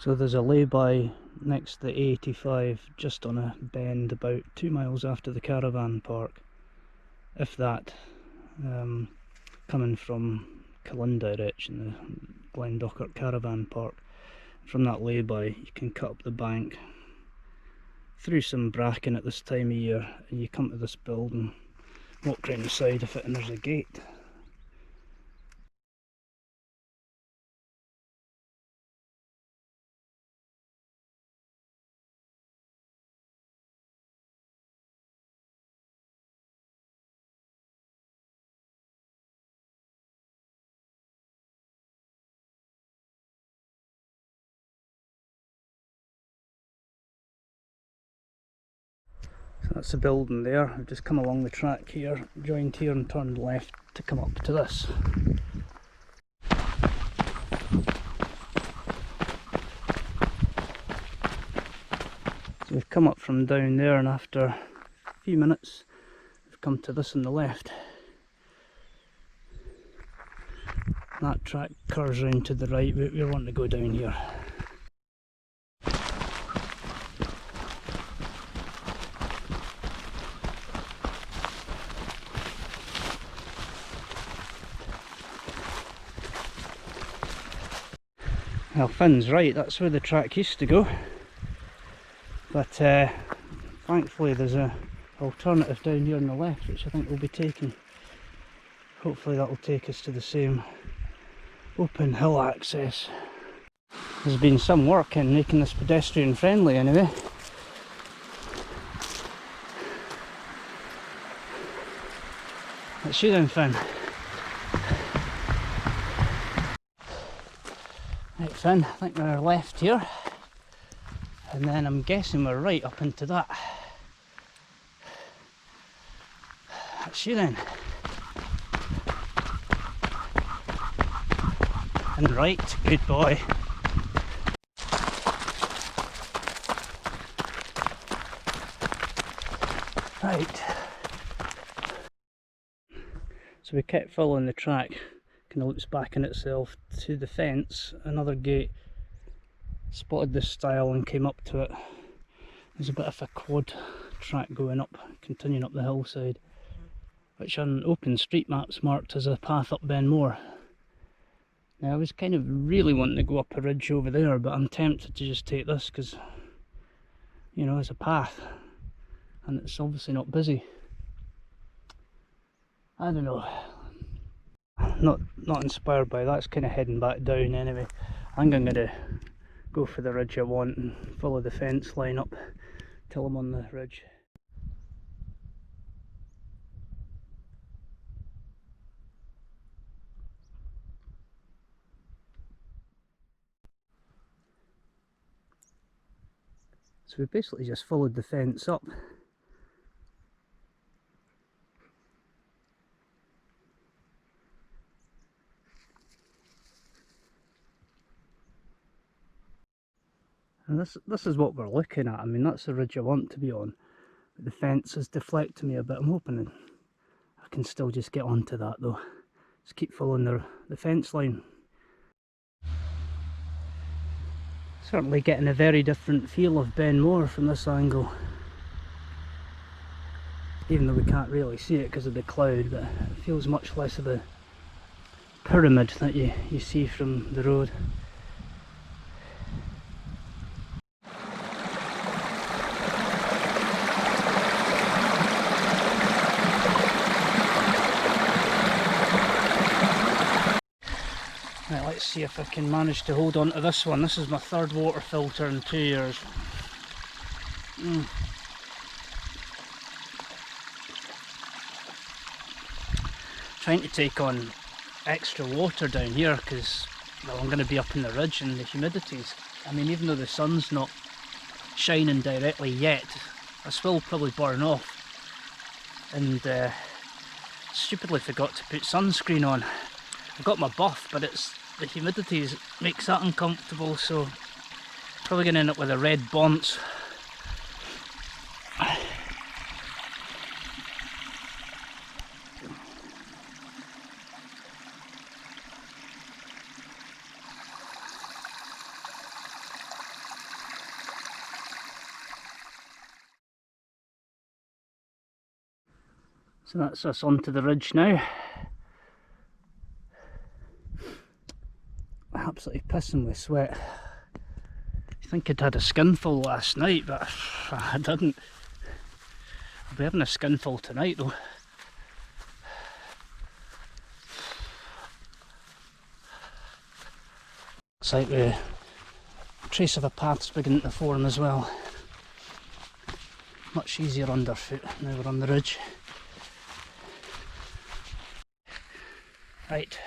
So there's a lay-by next to the A85 just on a bend about 2 miles after the caravan park, if that, coming from Glen direction, the Glen Dochart caravan park. From that lay-by you can cut up the bank through some bracken at this time of year and you come to this building, walk round the side of it and there's a gate. So that's the building there. I've just come along the track here, joined here and turned left to come up to this. So we've come up from down there and after a few minutes we've come to this on the left. That track curves round to the right, we want to go down here. Well, Finn's right, that's where the track used to go, but thankfully there's an alternative down here on the left which I think we'll be taking. Hopefully that will take us to the same open hill access. There's been some work in making this pedestrian friendly anyway. Let's shoot down, Finn. Right, Finn, I think we're left here, and then I'm guessing we're right up into that. That's you then. And right, good boy. Right. So we kept following the track. Kind of loops back in itself to the fence, another gate, spotted this stile and came up to it. There's a bit of a quad track going up, continuing up the hillside, which on open street maps marked as a path up Benmore. Now I was kind of really wanting to go up a ridge over there, but I'm tempted to just take this because, you know, it's a path and it's obviously not busy. I don't know. Not inspired by that. It's kind of heading back down anyway. I think I'm going to go for the ridge I want and follow the fence line up till I'm on the ridge. So we basically just followed the fence up. And this is what we're looking at. I mean, that's the ridge I want to be on. But the fence is deflecting me a bit. I'm hoping I can still just get onto that though. Just keep following the fence line. Certainly getting a very different feel of Benmore from this angle. Even though we can't really see it because of the cloud, but it feels much less of a pyramid that you see from the road. Right, let's see if I can manage to hold on to this one. This is my third water filter in 2 years. Trying to take on extra water down here because, well, I'm going to be up in the ridge and the humidities. I mean, even though the sun's not shining directly yet, this will probably burn off. And stupidly forgot to put sunscreen on. I've got my buff, but the humidity makes that uncomfortable, so probably going to end up with a red bonce. So that's us onto the ridge now. Absolutely pissing with sweat. I think I'd had a skinful last night, but I didn't. I'll be having a skinful tonight though. Looks like the trace of a path's beginning to form as well. Much easier underfoot now we're on the ridge. Right.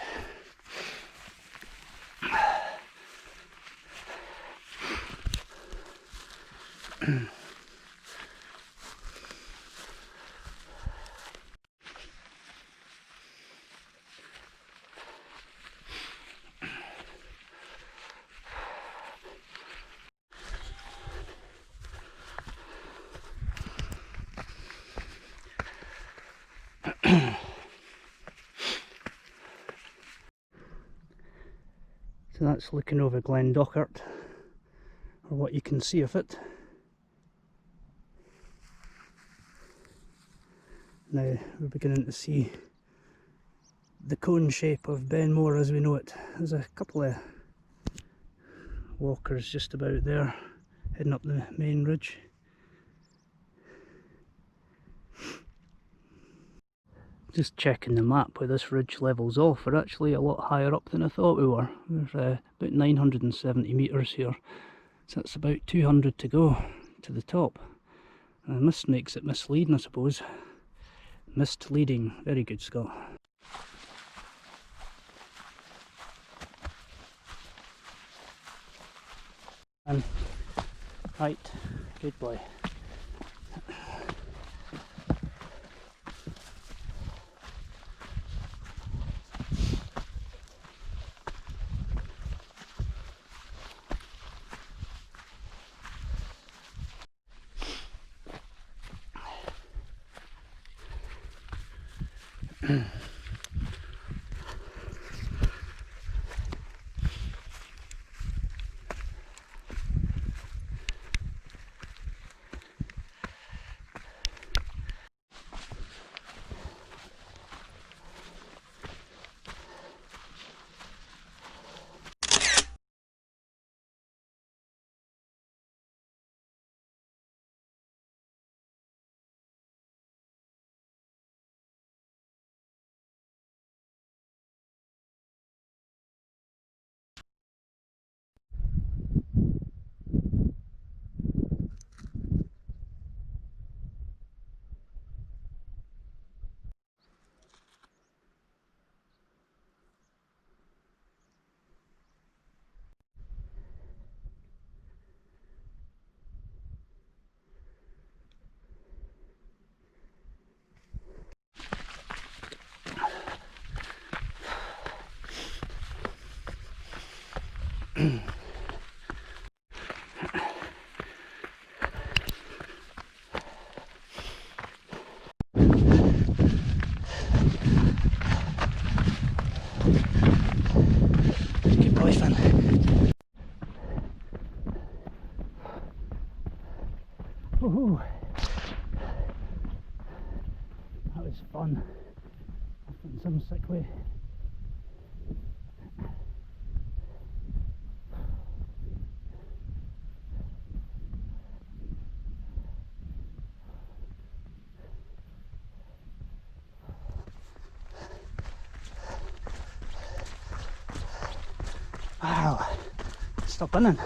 So that's looking over Glen Dochart, or what you can see of it. Now we're beginning to see the cone shape of Benmore as we know it. There's a couple of walkers just about there, heading up the main ridge. Just checking the map where this ridge levels off, we're actually a lot higher up than I thought we were. We're about 970 metres here, so that's about 200 to go to the top. And mist makes it misleading, I suppose. Misleading. Very good, Scott. And right, good boy. Good boy, Finn. Woohoo! That was fun. In some sick way. Wow, stop running.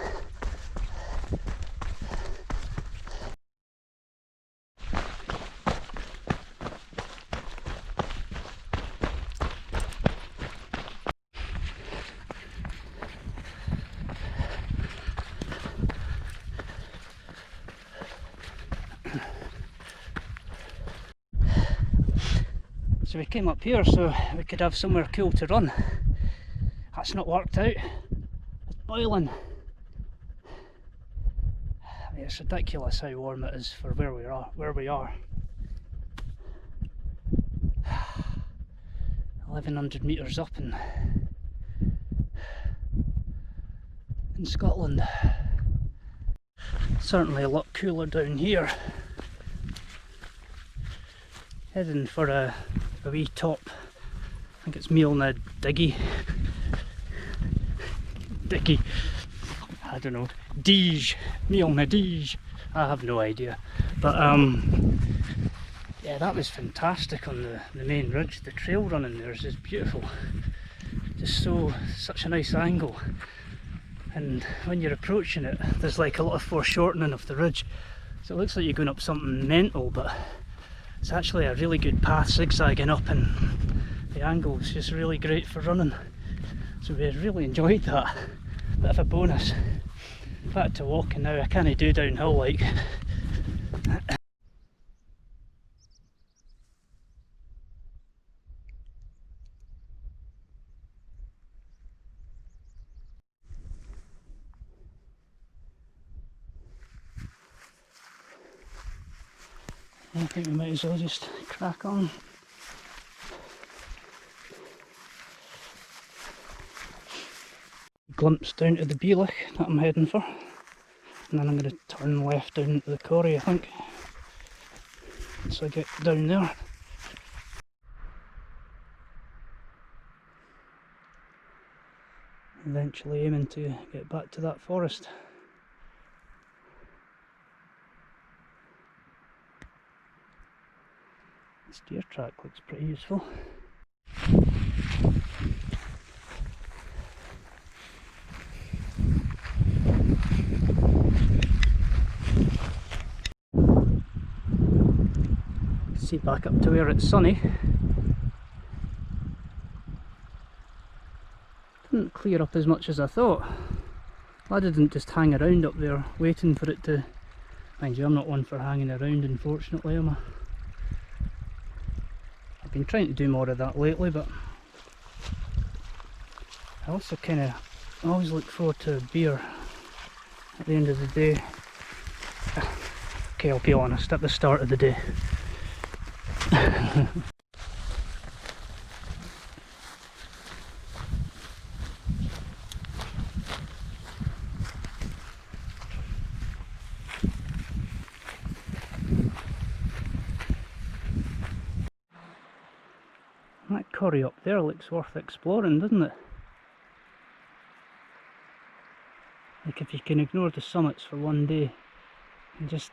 So we came up here so we could have somewhere cool to run. That's not worked out. It's boiling. I mean, it's ridiculous how warm it is for where we are. 1100 metres up in Scotland. Certainly a lot cooler down here. Heading for a wee top. I think it's meal na diggy. I don't know. Deege. Meal na deege. I have no idea. But yeah, that was fantastic on the main ridge. The trail running there is just beautiful. Just such a nice angle. And when you're approaching it, there's like a lot of foreshortening of the ridge. So it looks like you're going up something mental, but it's actually a really good path zigzagging up, and the angle is just really great for running. So we really enjoyed that. Bit of a bonus. Back to walking now. I can't do downhill like. I think we might as well just crack on. Glimpse down to the Beelach that I'm heading for, and then I'm going to turn left down to the corrie, I think, once I get down there. Eventually aiming to get back to that forest. This deer track looks pretty useful. See back up to where it's sunny. Didn't clear up as much as I thought. I didn't just hang around up there waiting for it to. Mind you, I'm not one for hanging around, unfortunately, am I? I've been trying to do more of that lately, but I also always look forward to a beer at the end of the day. Okay, I'll be honest, at the start of the day. That corrie up there looks worth exploring, doesn't it? Like if you can ignore the summits for one day and just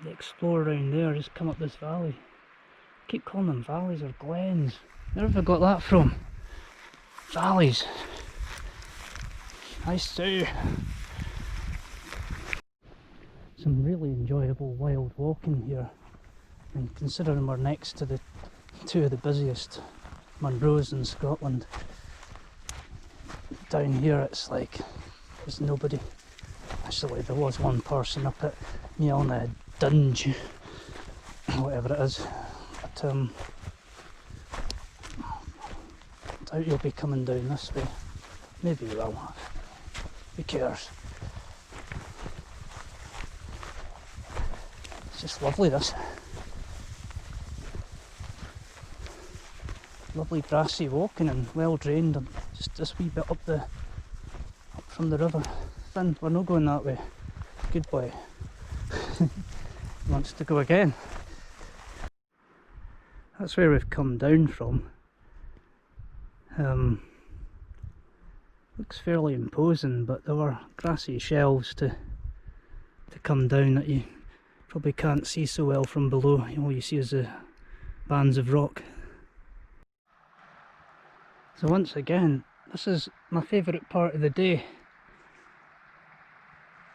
explore around there, just come up this valley. I keep calling them valleys or glens. Where have I got that from? Valleys. I see. Some really enjoyable wild walking here, and considering we're next to the two of the busiest Munros in Scotland, down here it's like there's nobody. Actually, there was one person up at Mealna Dunge, whatever it is, but I doubt you'll be coming down this way. Maybe you will. Who cares? It's just lovely, this. Lovely grassy walking and well drained, and just this wee bit up from the river. Finn, we're not going that way. Good boy. He wants to go again. That's where we've come down from. Looks fairly imposing, but there were grassy shelves to come down that you probably can't see so well from below. All you see is the bands of rock. So once again, this is my favourite part of the day,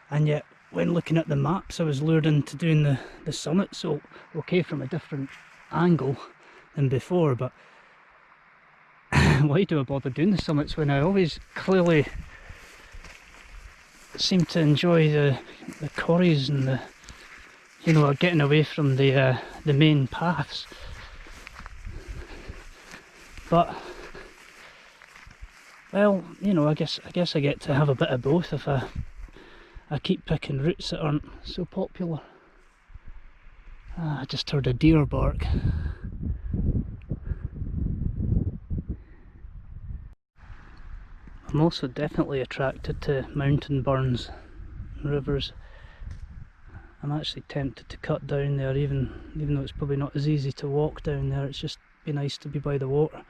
and yet when looking at the maps I was lured into doing the summit, so okay, from a different angle than before, but why do I bother doing the summits when I always clearly seem to enjoy the corries and the, you know, getting away from the main paths. But well, you know, I guess I get to have a bit of both if I keep picking routes that aren't so popular. I just heard a deer bark. I'm also definitely attracted to mountain burns, rivers. I'm actually tempted to cut down there, even though it's probably not as easy to walk down there. It's just be nice to be by the water.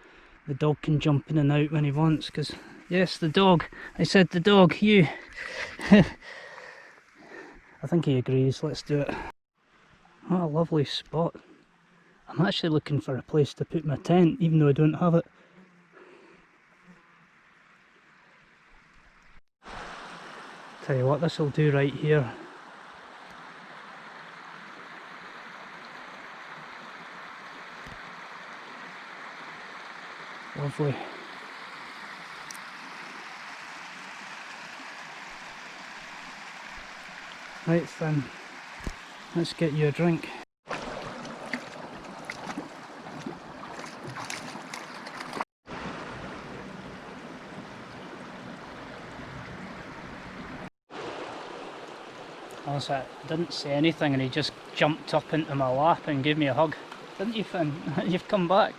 The dog can jump in and out when he wants, because yes, the dog, I said the dog, you. I think he agrees. Let's do it. What a lovely spot. I'm actually looking for a place to put my tent, even though I don't have it. Tell you what, this will do right here. Lovely. Right then, let's get you a drink. Honestly, I didn't say anything and he just jumped up into my lap and gave me a hug. Didn't you, Finn? You've come back.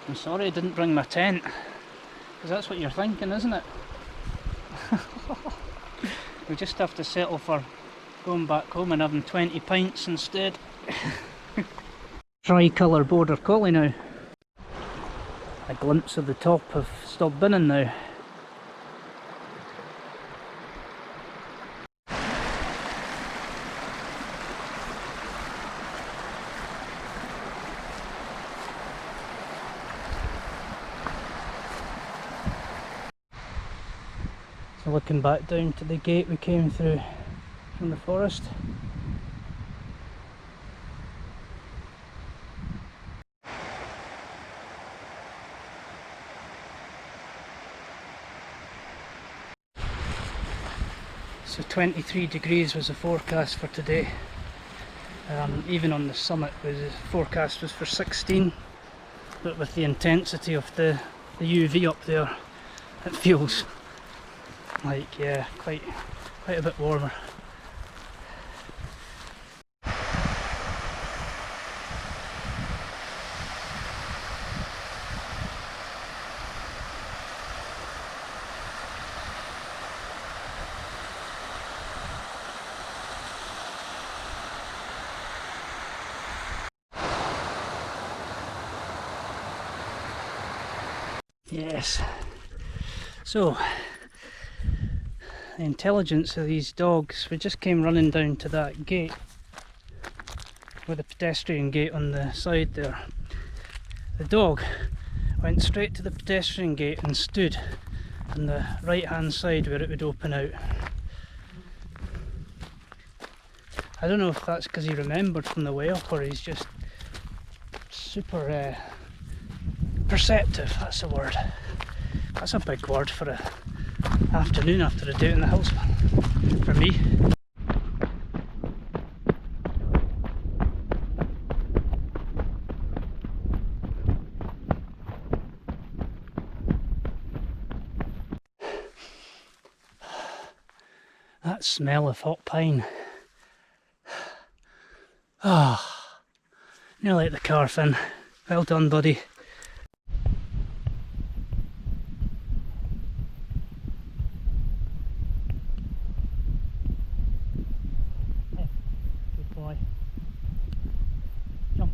I'm sorry I didn't bring my tent, because that's what you're thinking, isn't it? We just have to settle for going back home and having 20 pints instead. Tricolour border collie now. A glimpse of the top of Stob Binnein now. So looking back down to the gate we came through from the forest. So 23 degrees was the forecast for today. Even on the summit the forecast was for 16, but with the intensity of the UV up there, it feels like, yeah, quite a bit warmer. Yes. So, the intelligence of these dogs, we just came running down to that gate with a pedestrian gate on the side there. The dog went straight to the pedestrian gate and stood on the right hand side where it would open out. I don't know if that's because he remembered from the way up or he's just super perceptive, that's the word. That's a big word for a afternoon after a day in the house for me. That smell of hot pine. Ah, nearly at the car, Finn. Well done, buddy. Good boy. Jump.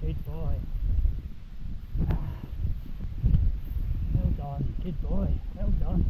Good boy. Well done. Good boy. Well done.